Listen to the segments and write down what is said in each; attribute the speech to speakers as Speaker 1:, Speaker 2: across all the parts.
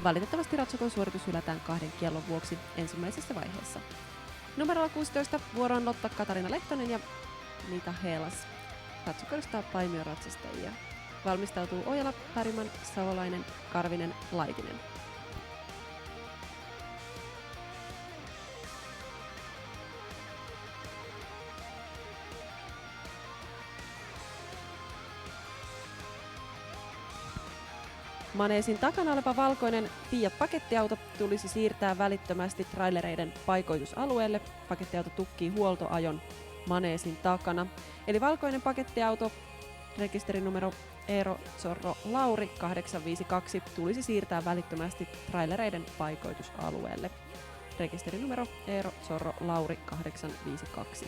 Speaker 1: Valitettavasti Ratsukon suoritus hylätään 2 kiellon vuoksi ensimmäisessä vaiheessa. Numerolla 16 vuoroon Lotta Katarina Lehtonen ja Nita Helas. Ratsuko edustaa Paimion ratsastajia. Valmistautuu Ojala, Päriman, Savolainen, Karvinen, Laitinen. Maneesin takana oleva valkoinen Fiat-pakettiauto tulisi siirtää välittömästi trailereiden paikoitusalueelle. Pakettiauto tukkii huoltoajon maneesin takana. Eli valkoinen pakettiauto, rekisterinumero Eero Zorro Lauri 852, tulisi siirtää välittömästi trailereiden paikoitusalueelle. Rekisterinumero Eero Zorro Lauri 852.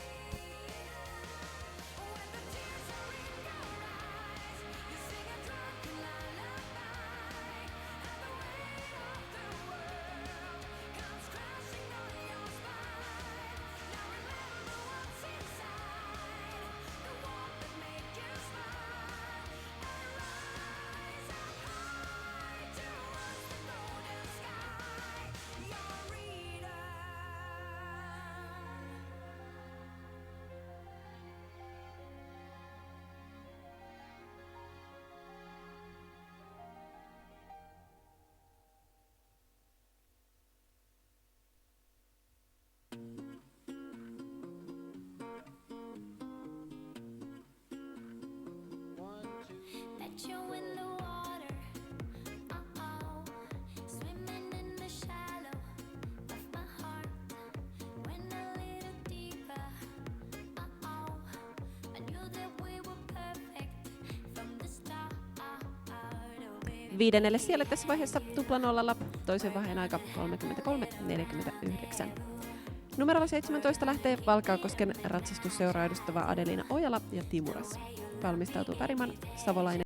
Speaker 1: Viidennelle siellä tässä vaiheessa tuplanollalla, toisen vaiheen aika 33.49. Numerolla 17 lähtee Valkeakosken ratsastusseura edustava Adelina Ojala ja Timuras. Valmistautuu Päriman, Savolainen,